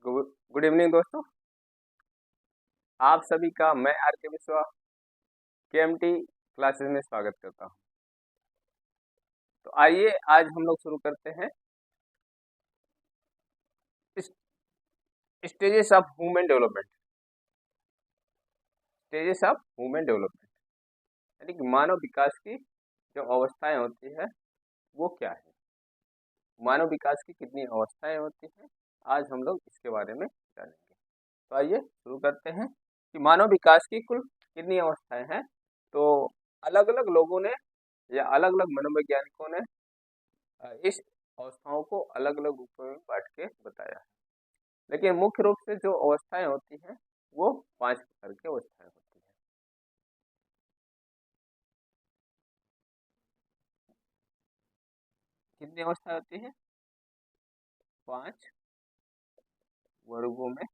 Good evening दोस्तों। आप सभी का मैं आर के मिश्रा केएमटी क्लासेस में स्वागत करता हूं। तो आइए आज हम लोग शुरू करते हैं stages of human development. Stages of human development यानी कि मानव विकास की जो अवस्थाएं होती है वो क्या है, मानव विकास की कितनी अवस्थाएं होती हैं, आज हम लोग इसके बारे में जानेंगे। तो आइए शुरू करते हैं कि मानव विकास की कुल कितनी अवस्थाएं हैं। तो अलग अलग लोगों ने या अलग अलग मनोवैज्ञानिकों ने इस अवस्थाओं को अलग अलग रूपों में बांट के बताया है, लेकिन मुख्य रूप से जो अवस्थाएं होती हैं वो 5 प्रकार की अवस्थाएं होती हैं। कितनी अवस्थाएं होती हैं? 5 वर्गों में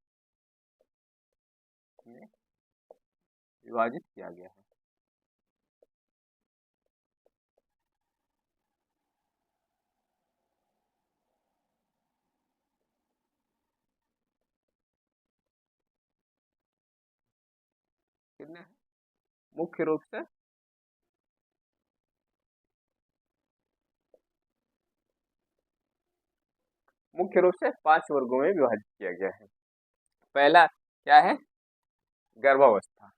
इन्हें विभाजित किया गया है। कितने हैं? मुख्य रूप से मुख्य रूप से 5 वर्गों में विभाजित किया गया है। पहला क्या है? गर्भावस्था।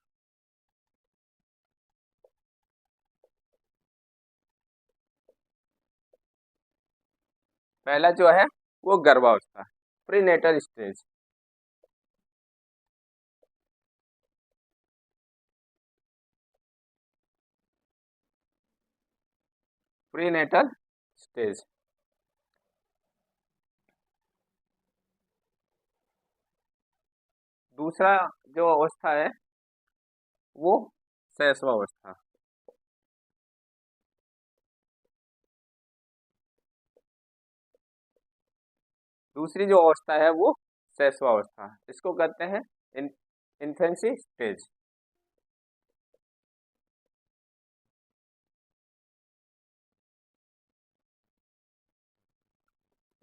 पहला जो है वो गर्भावस्था, प्रीनेटल स्टेज। Prenatal stage. दूसरा जो अवस्था है वो शैशवावस्था। दूसरी जो अवस्था है वो शैशवावस्था, इसको कहते हैं इन्फेंसी स्टेज।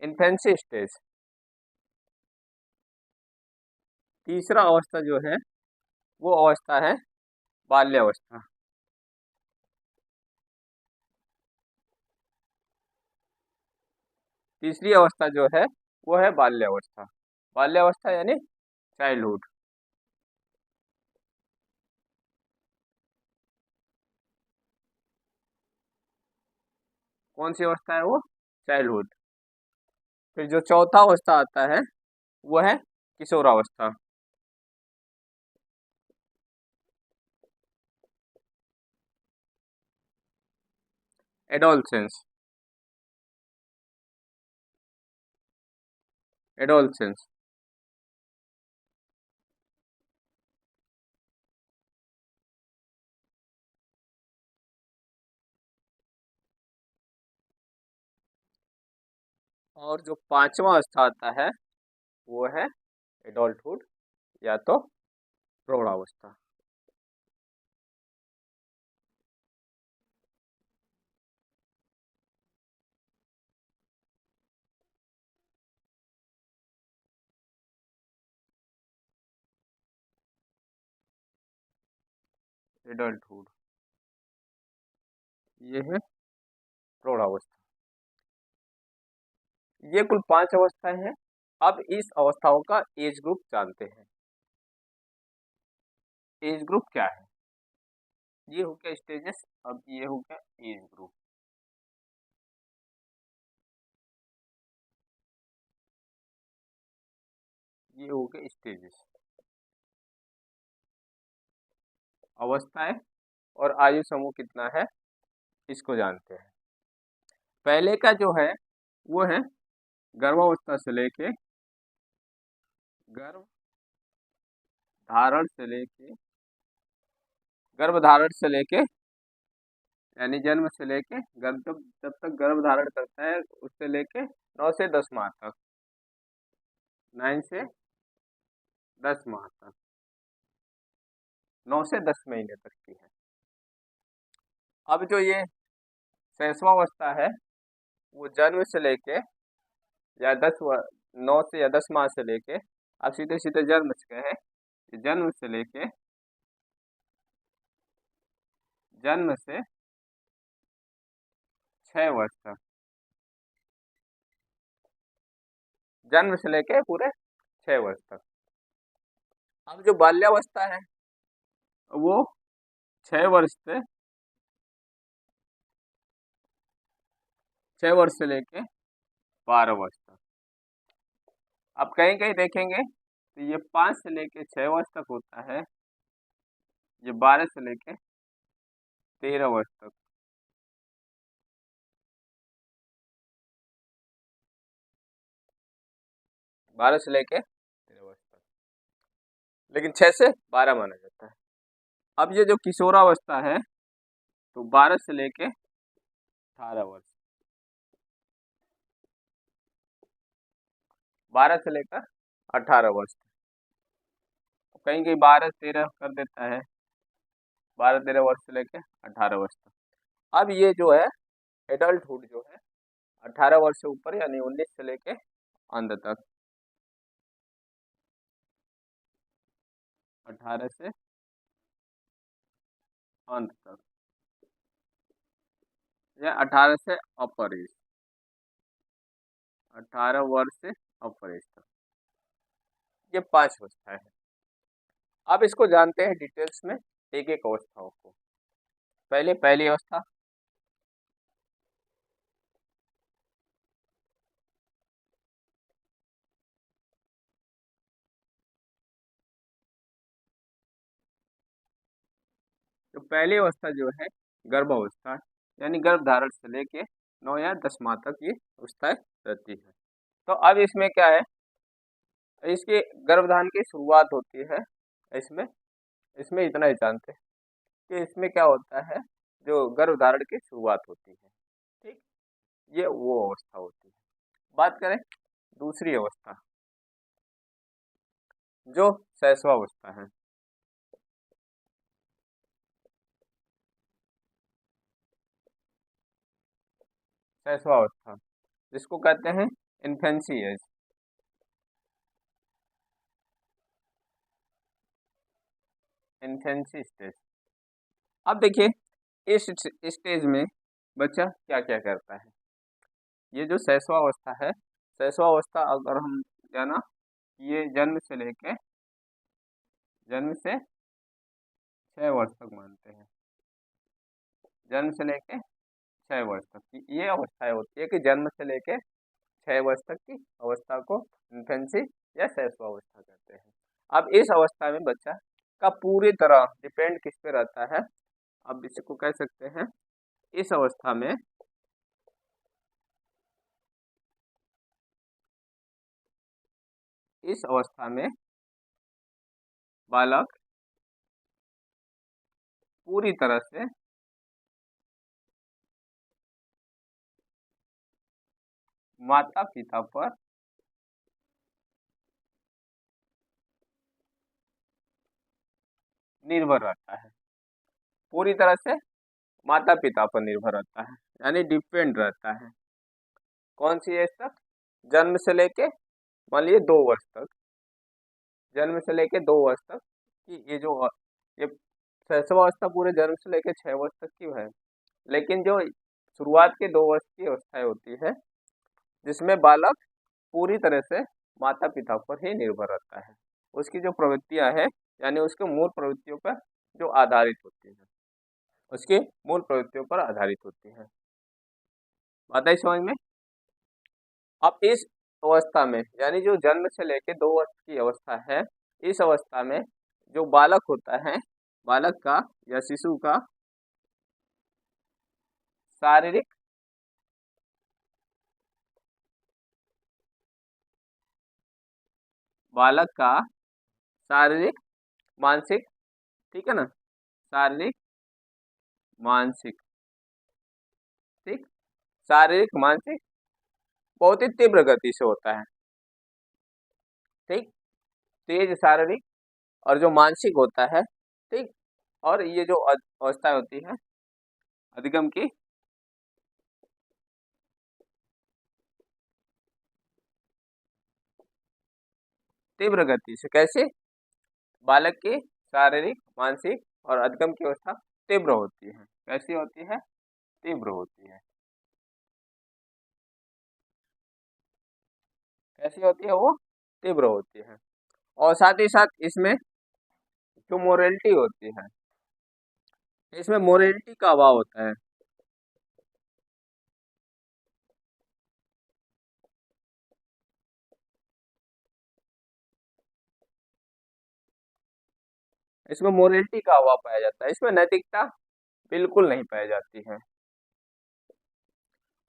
Infancy stage. तीसरा अवस्था जो है वो अवस्था है बाल्यावस्था। तीसरी अवस्था जो है वो है बाल्यावस्था। बाल्यावस्था यानी चाइल्डहुड। कौन सी अवस्था है वो? चाइल्डहुड। फिर जो चौथा अवस्था आता है वो है किशोरावस्था। एडोलसेंस। एडोलसेंस। और जो पांचवा अवस्था आता है वो है एडल्टहुड या तो प्रौढ़ावस्था। एडल्टहुड ये है प्रौढ़ावस्था। ये कुल 5 अवस्थाएं हैं। अब इस अवस्थाओं का एज ग्रुप जानते हैं। एज ग्रुप क्या है? ये हो गया स्टेजेस, अब ये हो गया एज ग्रुप। ये हो गए स्टेजेस, अवस्थाएं और आयु समूह कितना है इसको जानते हैं। पहले का जो है वो है गर्भावस्था से लेके गर्भ धारण से लेके गर्भ धारण से लेके यानी जन्म से लेके गर्भ जब जब तक गर्भ धारण करता है उससे लेके 9 से 10 माह तक, 9 से 10 माह तक, 9 से 10 महीने तक की है। अब जो ये शैशवावस्था है वो जन्म से लेके या 9 से या 10 माह से लेके अब सीधे सीधे जन्म से कहे, जन्म से लेके, जन्म से 6 वर्ष तक, जन्म से लेके पूरे 6 वर्ष तक। अब जो बाल्यावस्था है वो 6 वर्ष से, 6 वर्ष से लेके 12 वर्ष तक। अब कहीं कहीं देखेंगे तो ये 5 से लेके 6 वर्ष तक होता है, ये 12 से लेके 13 वर्ष तक। बारह से लेके 13 वर्ष तक, लेकिन 6 से 12 माना जाता है। अब ये जो किशोरावस्था है तो 12 से लेके 18 वर्ष, 12 से लेकर 18 वर्ष। कहीं कहीं 12-13 कर देता है, 12-13 वर्ष से लेके 18 वर्ष तक। अब ये जो है एडल्टहुड जो है 18 वर्ष से ऊपर, यानी 19 से लेके अंत तक, 18 से अंत तक, या 18 से अपर एज, 18 वर्ष से अपर एज तक, ये 5 अवस्थाएं हैं। अब इसको जानते हैं डिटेल्स में एक एक अवस्थाओं को। पहले पहली अवस्था, तो पहली अवस्था जो है गर्भावस्था, यानी गर्भ धारण से लेके 9 या 10 माह तक ये अवस्थाएं रहती है। तो अब इसमें क्या है, इसके गर्भधारण की शुरुआत होती है, इसमें इसमें इतना ही जानते हैं कि इसमें क्या होता है, जो गर्भधारण की शुरुआत होती है, ठीक, ये वो अवस्था होती है। बात करें दूसरी अवस्था, जो शैशवावस्था है, शैशवावस्था जिसको कहते हैं इन्फेंसी एज, इन्फेंसी स्टेज। अब देखिए इस स्टेज में बच्चा क्या क्या करता है। ये जो शैशवावस्था है, शैशवावस्था अगर हम जाना, ये जन्म से 6 वर्ष तक मानते हैं, जन्म से लेके 6 वर्ष तक की ये अवस्थाएं होती है कि जन्म से लेके 6 वर्ष तक की अवस्था को इन्फेंसी या शैशवावस्था कहते हैं। अब इस अवस्था में बच्चा का पूरी तरह डिपेंड किस पे रहता है, अब इसको कह सकते हैं इस अवस्था में बालक पूरी तरह से माता पिता पर निर्भर रहता है, पूरी तरह से माता पिता पर निर्भर रहता है, यानी डिपेंड रहता है। कौन सी एज तक, जन्म से लेके मान लीजिए 2 वर्ष तक, जन्म से लेके 2 वर्ष तक कि ये जो ये शैशवावस्था पूरे जन्म से लेके 6 वर्ष तक की है। लेकिन जो शुरुआत के 2 वर्ष की अवस्थाएं होती है जिसमें बालक पूरी तरह से माता पिता पर ही निर्भर रहता है, उसकी जो प्रवृत्तियां हैं यानी उसके मूल प्रवृत्तियों पर जो आधारित होती है, उसकी मूल प्रवृत्तियों पर आधारित होती है। बात आई समझ में। अब इस अवस्था में यानी जो जन्म से लेके 2 वर्ष की अवस्था है, इस अवस्था में जो बालक होता है, बालक का या शिशु का शारीरिक बालक का शारीरिक मानसिक, ठीक है ना, शारीरिक मानसिक, ठीक, शारीरिक मानसिक बहुत ही तीव्र गति से होता है, ठीक, तेज शारीरिक और जो मानसिक होता है, ठीक, और ये जो अवस्था होती है अधिगम की तीव्र गति से। कैसे? बालक की शारीरिक, मानसिक और अधिगम की अवस्था तीव्र होती है। कैसी होती है? तीव्र होती है। कैसी होती है वो? तीव्र होती है। और साथ ही साथ इसमें जो मोरालिटी होती है, इसमें मोरालिटी का अभाव होता है। इसमें मोरालिटी का अभाव पाया जाता है, इसमें नैतिकता बिल्कुल नहीं पाई जाती है।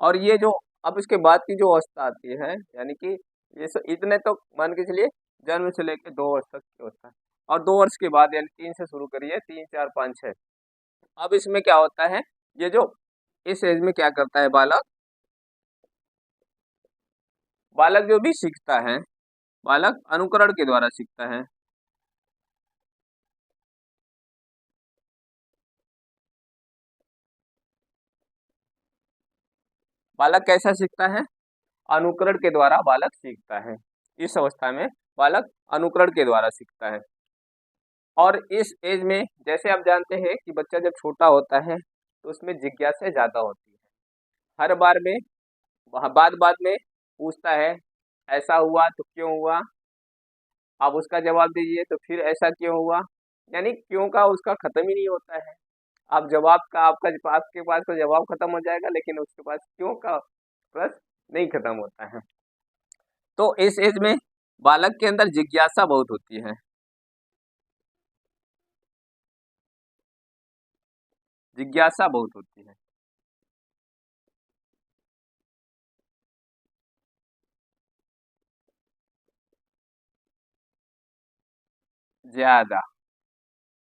और ये जो अब इसके बाद की जो अवस्था आती है, यानी कि इतने तो मान के चलिए जन्म से लेकर 2 वर्ष तक की अवस्था, और 2 वर्ष के बाद यानी 3 से शुरू करिए, 3, 4, 5, 6। अब इसमें क्या होता है, ये जो इस एज में क्या करता है बालक, बालक जो भी सीखता है, बालक अनुकरण के द्वारा सीखता है। बालक कैसा सीखता है? अनुकरण के द्वारा बालक सीखता है। इस अवस्था में बालक अनुकरण के द्वारा सीखता है। और इस एज में जैसे आप जानते हैं कि बच्चा जब छोटा होता है तो उसमें जिज्ञासा ज्यादा होती है। हर बार में बात बात में पूछता है, ऐसा हुआ तो क्यों हुआ, आप उसका जवाब दीजिए तो फिर ऐसा क्यों हुआ, यानी क्यों का उसका खत्म ही नहीं होता है। आप जवाब का आपके पास तो जवाब खत्म हो जाएगा, लेकिन उसके पास क्यों का प्रश्न नहीं खत्म होता है। तो इस एज में बालक के अंदर जिज्ञासा बहुत होती है। जिज्ञासा बहुत होती है। ज्यादा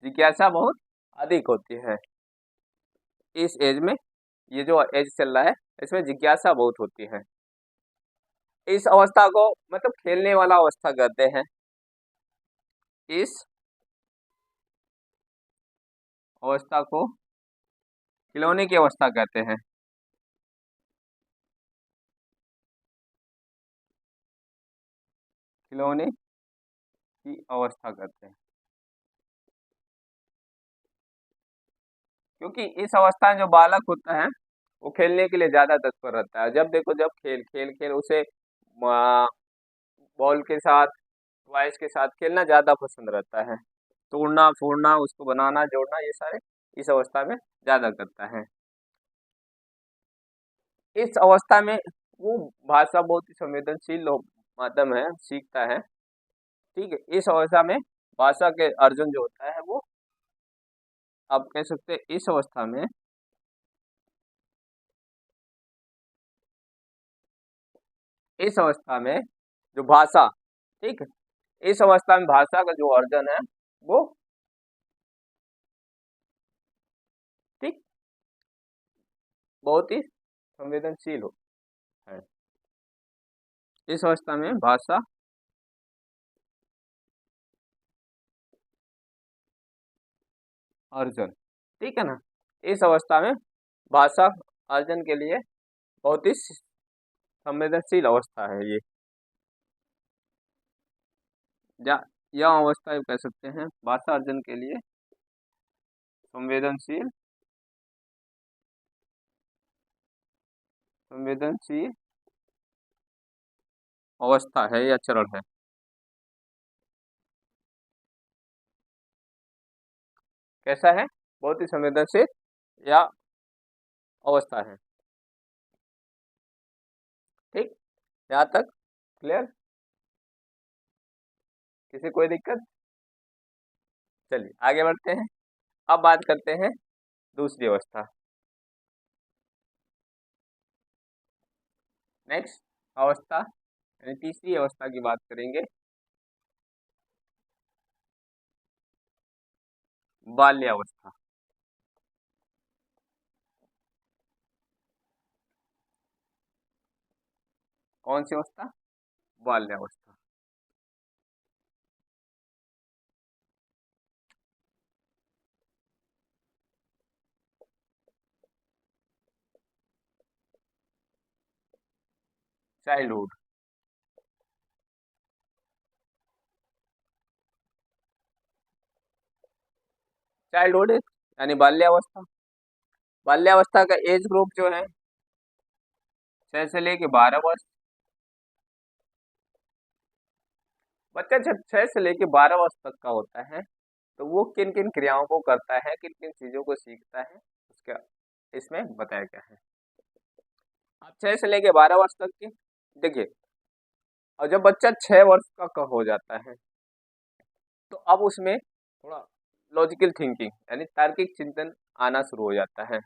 जिज्ञासा बहुत अधिक होती है इस एज में। ये जो एज चल रहा है इसमें जिज्ञासा बहुत होती है। इस अवस्था को मतलब खेलने वाला अवस्था कहते हैं। इस अवस्था को खिलौने की अवस्था कहते हैं। खिलौने की अवस्था कहते हैं, क्योंकि इस अवस्था में जो बालक होता है वो खेलने के लिए ज्यादा तत्पर रहता है। जब देखो जब खेल खेल खेल उसे बॉल के साथ, टॉयज के साथ खेलना ज्यादा पसंद रहता है। तोड़ना फोड़ना, उसको बनाना जोड़ना, ये सारे इस अवस्था में ज्यादा करता है। इस अवस्था में वो भाषा बहुत ही संवेदनशील माध्यम है, सीखता है। ठीक है, इस अवस्था में भाषा के अर्जन जो होता है वो, आप कह सकते हैं इस अवस्था में, इस अवस्था में जो भाषा, ठीक है, इस अवस्था में भाषा का जो अर्जन है वो, ठीक, बहुत ही संवेदनशील हो है। इस अवस्था में भाषा अर्जन, ठीक है ना, इस अवस्था में भाषा अर्जन के लिए बहुत ही संवेदनशील अवस्था है ये। या यह अवस्था कह सकते हैं भाषा अर्जन के लिए संवेदनशील, संवेदनशील अवस्था है या चरण है। कैसा है? बहुत ही संवेदनशील या अवस्था है। ठीक, यहाँ तक क्लियर? किसी कोई दिक्कत? चलिए आगे बढ़ते हैं। अब बात करते हैं दूसरी अवस्था। नेक्स्ट अवस्था यानी तीसरी अवस्था की बात करेंगे, बाल्यावस्था। कौन सी अवस्था? बाल्यावस्था। चाइल्डहुड। चाइल्डहुड यानी बाल्यावस्था। बाल्यावस्था का एज ग्रुप जो है 6 से लेके 12 वर्ष। बच्चा जब 6 से लेके 12 वर्ष तक का होता है तो वो किन किन क्रियाओं को करता है, किन किन चीजों को सीखता है, उसका इसमें बताया गया है। अब 6 से लेके 12 वर्ष तक की देखिए, और जब बच्चा 6 वर्ष का हो जाता है तो अब उसमें थोड़ा लॉजिकल थिंकिंग यानी तार्किक चिंतन आना शुरू हो जाता है।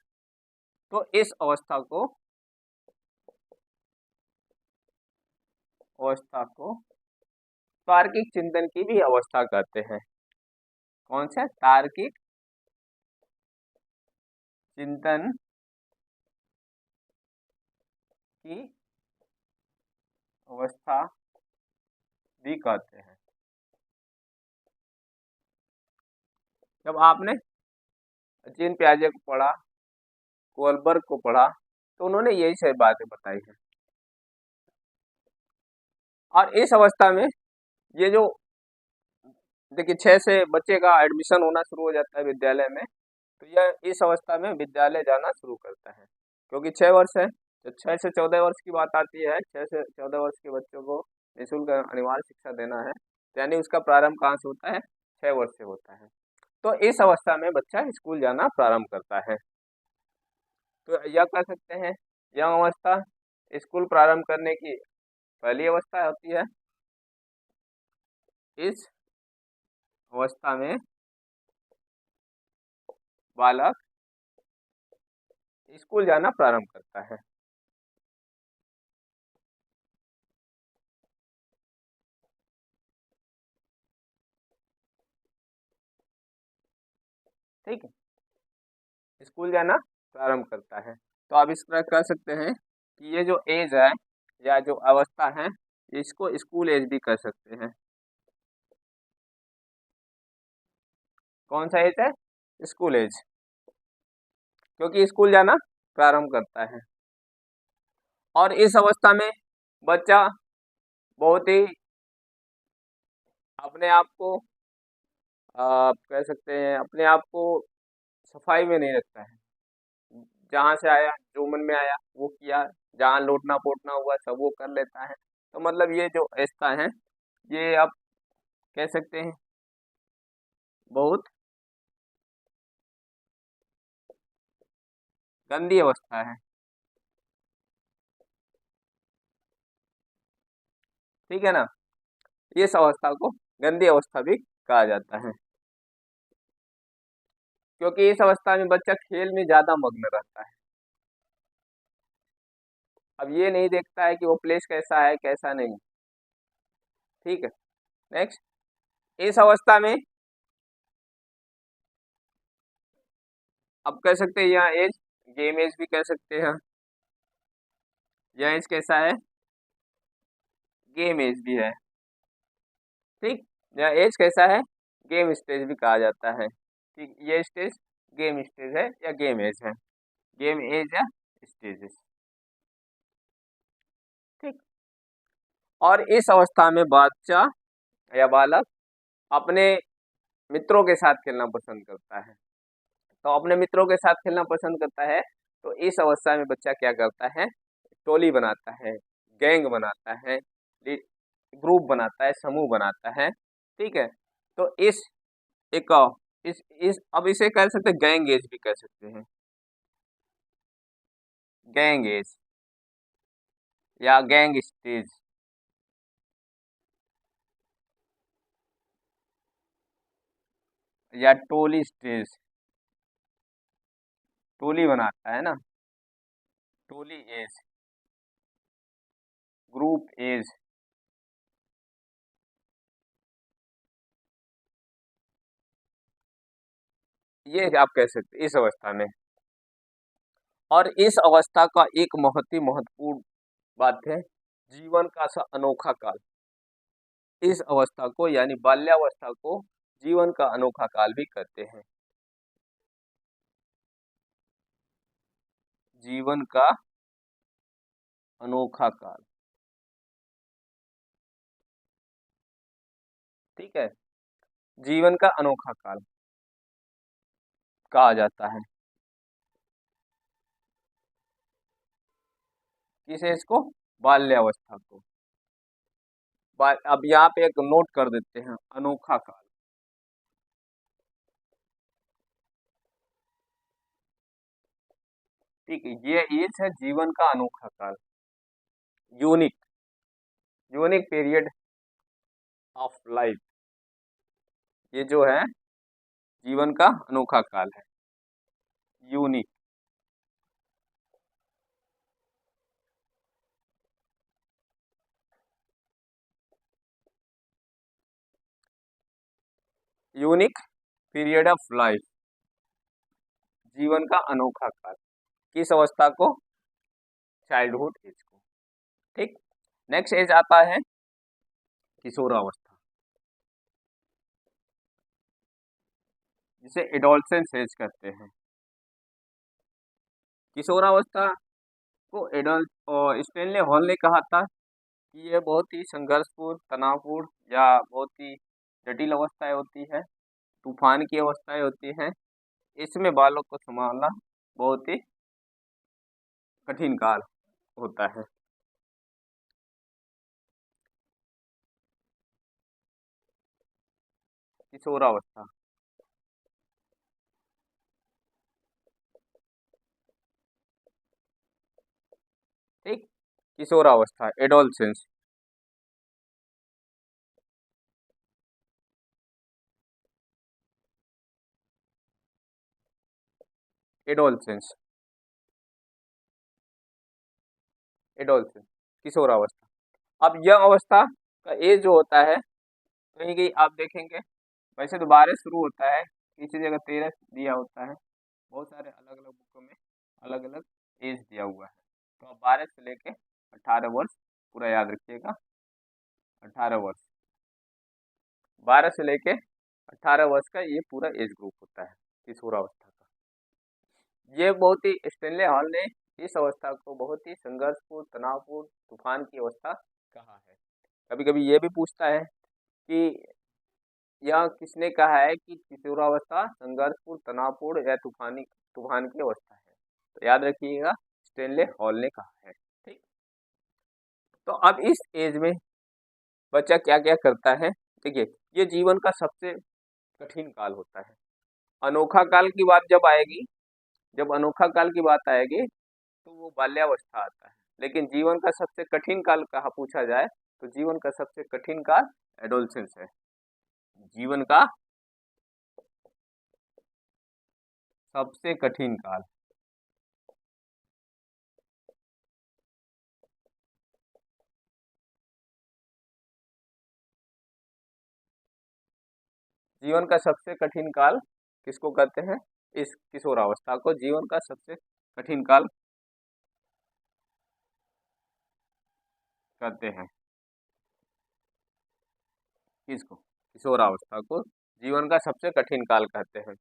तो इस अवस्था को तार्किक चिंतन की भी अवस्था कहते हैं। कौन सा? तार्किक चिंतन की अवस्था भी कहते हैं। जब आपने जीन पियाजे को पढ़ा, कोलबर्ग को पढ़ा, तो उन्होंने यही सारी बातें बताई हैं। और इस अवस्था में ये जो देखिए 6 से बच्चे का एडमिशन होना शुरू हो जाता है विद्यालय में, तो यह इस अवस्था में विद्यालय जाना शुरू करता है, क्योंकि 6 वर्ष है। तो 6 से 14 वर्ष की बात आती है, 6 से 14 वर्ष के बच्चों को निःशुल्क अनिवार्य शिक्षा देना है, तो यानी उसका प्रारंभ कहाँ से होता है? 6 वर्ष से होता है। तो इस अवस्था में बच्चा स्कूल जाना प्रारंभ करता है। तो यह कह सकते हैं यह अवस्था स्कूल प्रारंभ करने की पहली अवस्था होती है। इस अवस्था में बालक स्कूल जाना प्रारंभ करता है। ठीक है, स्कूल जाना प्रारंभ करता है। तो आप इस तरह कह सकते हैं कि ये जो एज है या जो अवस्था है, इसको स्कूल एज भी कह सकते हैं। कौन सा एज है? स्कूल एज, क्योंकि स्कूल जाना प्रारंभ करता है। और इस अवस्था में बच्चा बहुत ही अपने आप को आप कह सकते हैं अपने आप को सफाई में नहीं रखता है। जहाँ से आया, जो मन में आया वो किया, जहाँ लौटना पोटना हुआ सब वो कर लेता है। तो मतलब ये जो अवस्था है, ये आप कह सकते हैं बहुत गंदी अवस्था है। ठीक है ना? इस अवस्था को गंदी अवस्था भी कहा जाता है, क्योंकि इस अवस्था में बच्चा खेल में ज्यादा मग्न रहता है। अब ये नहीं देखता है कि वो प्लेस कैसा है कैसा नहीं। ठीक है, नेक्स्ट। इस अवस्था में अब कह सकते हैं यहाँ एज गेम एज भी कह सकते हैं। यह एज कैसा है? गेम एज भी है। ठीक, यह एज कैसा है? गेम स्टेज भी कहा जाता है। ठीक, ये स्टेज गेम स्टेज है या गेम एज है, गेम एज या स्टेजेस। ठीक, और इस अवस्था में बच्चा या बालक अपने मित्रों के साथ खेलना पसंद करता है। तो अपने मित्रों के साथ खेलना पसंद करता है, तो इस अवस्था में बच्चा क्या करता है? टोली बनाता है, गैंग बनाता है, ग्रुप बनाता है, समूह बनाता है। ठीक है, तो एक इस अब इसे कह सकते हैं गैंग एज भी कह सकते हैं, गैंग एज या गैंग स्टेज या टोली स्टेज। टोली बनाता है ना, टोली एज, ग्रुप एज। ये आप कह सकते हैं इस अवस्था में। और इस अवस्था का एक बहुत ही महत्वपूर्ण बात है, जीवन का सा अनोखा काल। इस अवस्था को यानी बाल्यावस्था को जीवन का अनोखा काल भी कहते हैं। जीवन का अनोखा काल। ठीक है, जीवन का अनोखा काल। कहा जाता है? किस एज को? बाल्यावस्था को। अब यहाँ पे एक नोट कर देते हैं, अनोखा काल। ठीक है, ये एज है जीवन का अनोखा काल, unique, unique period of life. ये जो है जीवन का अनोखा काल है, unique. Unique period of life, जीवन का अनोखा काल। किस अवस्था को? चाइल्डहुड एज को। ठीक। नेक्स्ट एज आता है किशोरावस्था, जिसे एडोलसेंस एज कहते हैं। किशोरावस्था को एडोल स्टेनले हॉल ने कहा था कि यह बहुत ही संघर्षपूर्ण, तनावपूर्ण या बहुत ही जटिल अवस्थाएं होती है, तूफान की अवस्थाएं होती हैं। इसमें बालों को संभालना बहुत ही कठिन काल होता है। किशोरावस्था, ठीक, किशोरावस्था, एडोलसेंस। एडोलसेंस, एडोलसेंस, किशोरावस्था। अब यह अवस्था का एज जो होता है, कहीं कहीं आप देखेंगे, वैसे तो 12 शुरू होता है, किसी जगह 13 दिया होता है, बहुत सारे अलग अलग बुकों में अलग अलग एज दिया हुआ है। तो आप 12 से लेके 18 वर्ष पूरा याद रखिएगा, 18 वर्ष, 12 से लेके 18 वर्ष का ये पूरा एज ग्रुप होता है किशोरावस्था का। ये बहुत ही, स्टेनले हॉल ने इस अवस्था को बहुत ही संघर्षपूर्ण, तनावपूर्ण, तूफान की अवस्था कहा है। कभी कभी ये भी पूछता है कि यह किसने कहा है कि किशोरावस्था संघर्षपूर्ण, तनावपूर्ण या तूफान की अवस्था है? तो याद रखिएगा, स्टेनले हॉल ने कहा है। ठीक। तो अब इस एज में बच्चा क्या क्या करता है? देखिए, ये जीवन का सबसे कठिन काल होता है। अनोखा काल की बात जब आएगी, जब अनोखा काल की बात आएगी तो वो बाल्यावस्था आता है। लेकिन जीवन का सबसे कठिन काल कहा पूछा जाए तो जीवन का सबसे कठिन काल एडोलसेंस है। जीवन का सबसे कठिन काल, जीवन का सबसे कठिन काल किसको कहते हैं? इस किशोरावस्था को जीवन का सबसे कठिन काल कहते हैं। किसको? किशोरावस्था को जीवन का सबसे कठिन काल कहते हैं।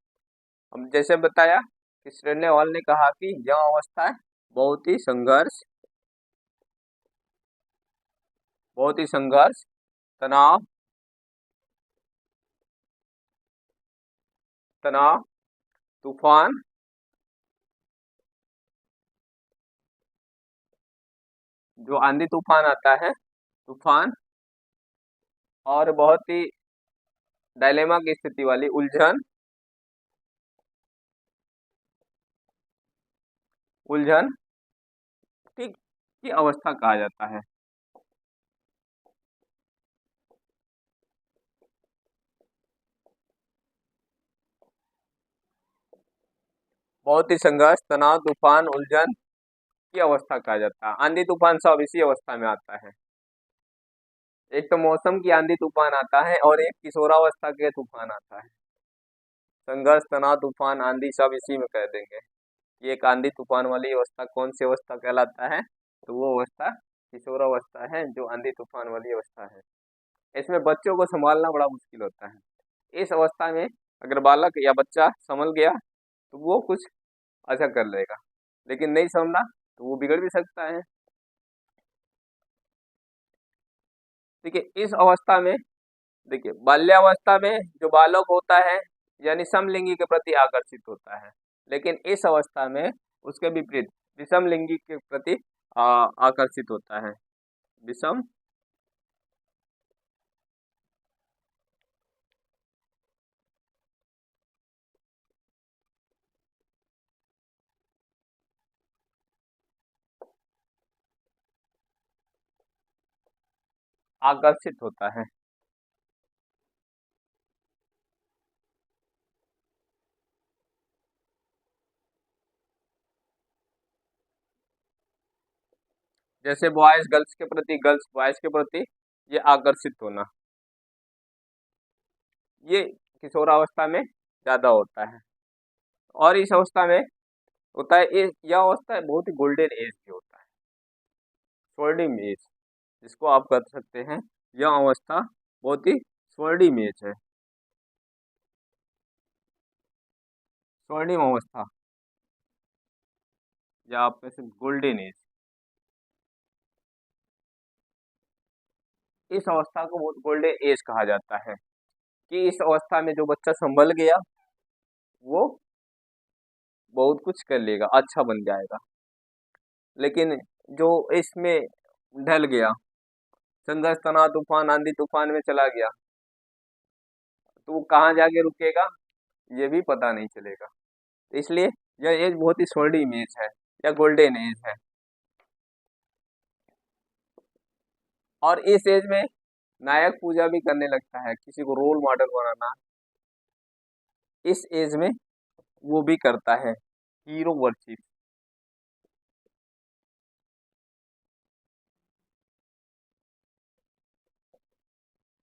हम जैसे बताया कि स्टेनले हॉल ने कहा कि यह अवस्था है बहुत ही संघर्ष, बहुत ही संघर्ष, तनाव, तनाव, तूफान, जो आंधी तूफान आता है, तूफान, और बहुत ही डायलेमा की स्थिति वाली उलझन, उलझन, ठीक, की अवस्था कहा जाता है। बहुत ही संघर्ष, तनाव, तूफान, उलझन की अवस्था कहा जाता है। आंधी तूफान सब इसी अवस्था में आता है। एक तो मौसम की आंधी तूफान आता है और एक किशोरावस्था के तूफान आता है। संघर्ष, तनाव, तूफान, आंधी सब इसी में कह देंगे। ये एक आंधी तूफान वाली अवस्था कौन सी अवस्था कहलाता है? तो वो अवस्था किशोरावस्था है, जो आंधी तूफान वाली अवस्था है। इसमें बच्चों को संभालना बड़ा मुश्किल होता है। इस अवस्था में अगर बालक या बच्चा संभल गया तो वो कुछ अच्छा कर लेगा, लेकिन नहीं संभला तो वो बिगड़ भी सकता है। देखिए, इस अवस्था में, देखिए बाल्यावस्था में जो बालक होता है यानी समलिंगी के प्रति आकर्षित होता है। लेकिन इस अवस्था में उसके विपरीत विषमलिंगी के प्रति आकर्षित होता है। विषम आकर्षित होता है। जैसे बॉयज गर्ल्स के प्रति, गर्ल्स बॉयज के प्रति ये आकर्षित होना, ये किशोरावस्था में ज्यादा होता है। और इस अवस्था में होता है, यह अवस्था बहुत ही गोल्डन एज की होता है, स्वर्णिम एज जिसको आप कर सकते हैं। यह अवस्था बहुत ही स्वर्णिम एज है, स्वर्णिम अवस्था या आप में से गोल्डन एज। इस अवस्था को बहुत गोल्डन एज कहा जाता है कि इस अवस्था में जो बच्चा संभल गया वो बहुत कुछ कर लेगा, अच्छा बन जाएगा। लेकिन जो इसमें ढल गया, संघर्ष तनाव तूफान आंधी तूफान में चला गया, तो वो कहाँ जाके रुकेगा ये भी पता नहीं चलेगा। इसलिए यह एज बहुत ही स्वर्णिम एज है या गोल्डन एज है। और इस एज में नायक पूजा भी करने लगता है, किसी को रोल मॉडल बनाना इस एज में वो भी करता है, हीरो वर्शिप।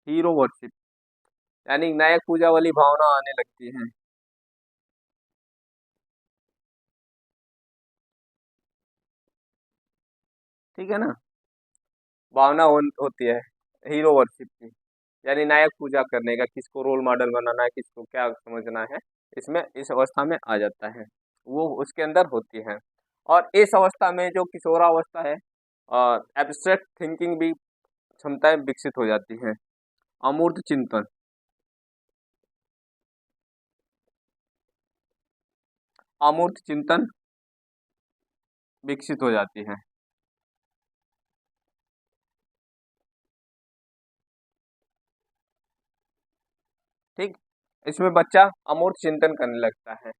हीरो वर्शिप यानी नायक पूजा वाली भावना आने लगती है। ठीक है ना, भावना होती है हीरो वर्शिप की, यानी नायक पूजा करने का, किसको रोल मॉडल बनाना है, किसको क्या समझना है, इसमें इस अवस्था में आ जाता है, वो उसके अंदर होती है। और इस अवस्था में जो किशोरावस्था है, एब्स्ट्रैक्ट थिंकिंग भी क्षमताएं विकसित हो जाती हैं। अमूर्त चिंतन, अमूर्त चिंतन विकसित हो जाती है। ठीक, इसमें बच्चा अमूर्त चिंतन करने लगता है,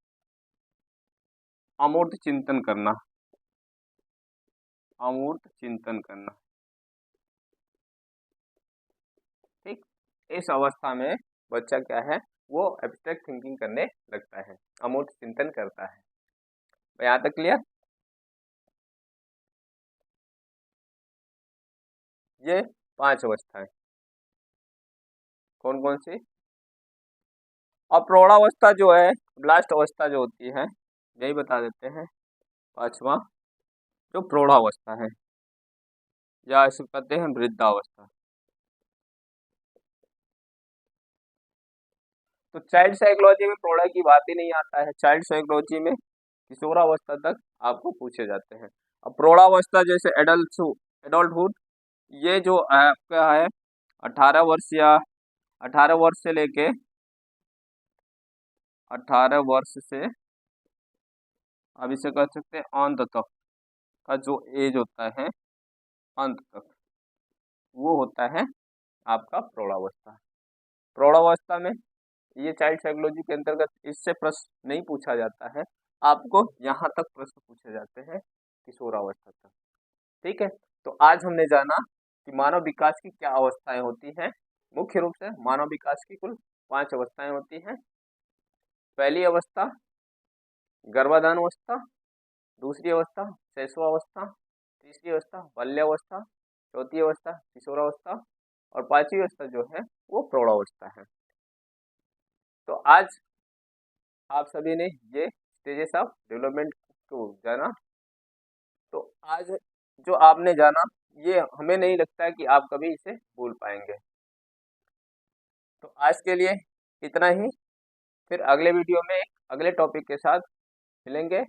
अमूर्त चिंतन करना, अमूर्त चिंतन करना। ठीक, इस अवस्था में बच्चा क्या है, वो एब्स्ट्रैक्ट थिंकिंग करने लगता है, अमूर्त चिंतन करता है। यहाँ तक क्लियर? ये 5 अवस्थाएं कौन कौन सी? और प्रौढ़ावस्था जो है, लास्ट अवस्था जो होती है, यही बता देते हैं, पांचवा जो प्रौढ़ावस्था है या इसे कहते हैं वृद्धावस्था। तो चाइल्ड साइकोलॉजी में प्रौढ़ा की बात ही नहीं आता है, चाइल्ड साइकोलॉजी में किशोरावस्था तक आपको पूछे जाते हैं। अब प्रौढ़ावस्था जैसे एडल्टहुड, ये जो आपका है 18 वर्ष या 18 वर्ष से लेके 18 वर्ष से अब इसे कह सकते हैं अंत तक का जो एज होता है, अंत तक, वो होता है आपका प्रौढ़ावस्था। प्रौढ़ावस्था में ये चाइल्ड साइकोलॉजी के अंतर्गत इससे प्रश्न नहीं पूछा जाता है, आपको यहाँ तक प्रश्न पूछे जाते हैं किशोरावस्था तक। ठीक है, तो आज हमने जाना कि मानव विकास की क्या अवस्थाएं होती हैं। मुख्य रूप से मानव विकास की कुल 5 अवस्थाएं होती हैं। पहली अवस्था गर्भाधान अवस्था, दूसरी अवस्था शैशवावस्था, तीसरी अवस्था बाल्यावस्था, चौथी अवस्था किशोरावस्था और पांचवी अवस्था जो है वो प्रौढ़ावस्था है। तो आज आप सभी ने ये स्टेजेस ऑफ डेवलपमेंट को जाना। तो आज जो आपने जाना, ये हमें नहीं लगता है कि आप कभी इसे भूल पाएंगे। तो आज के लिए इतना ही, फिर अगले वीडियो में एक अगले टॉपिक के साथ मिलेंगे।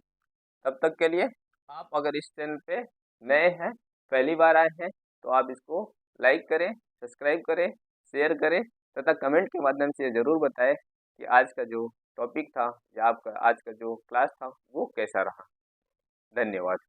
तब तक के लिए आप अगर इस चैनल पे नए हैं, पहली बार आए हैं, तो आप इसको लाइक करें, सब्सक्राइब करें, शेयर करें तथा कमेंट के माध्यम से ज़रूर बताएं कि आज का जो टॉपिक था या आपका आज का जो क्लास था वो कैसा रहा। धन्यवाद।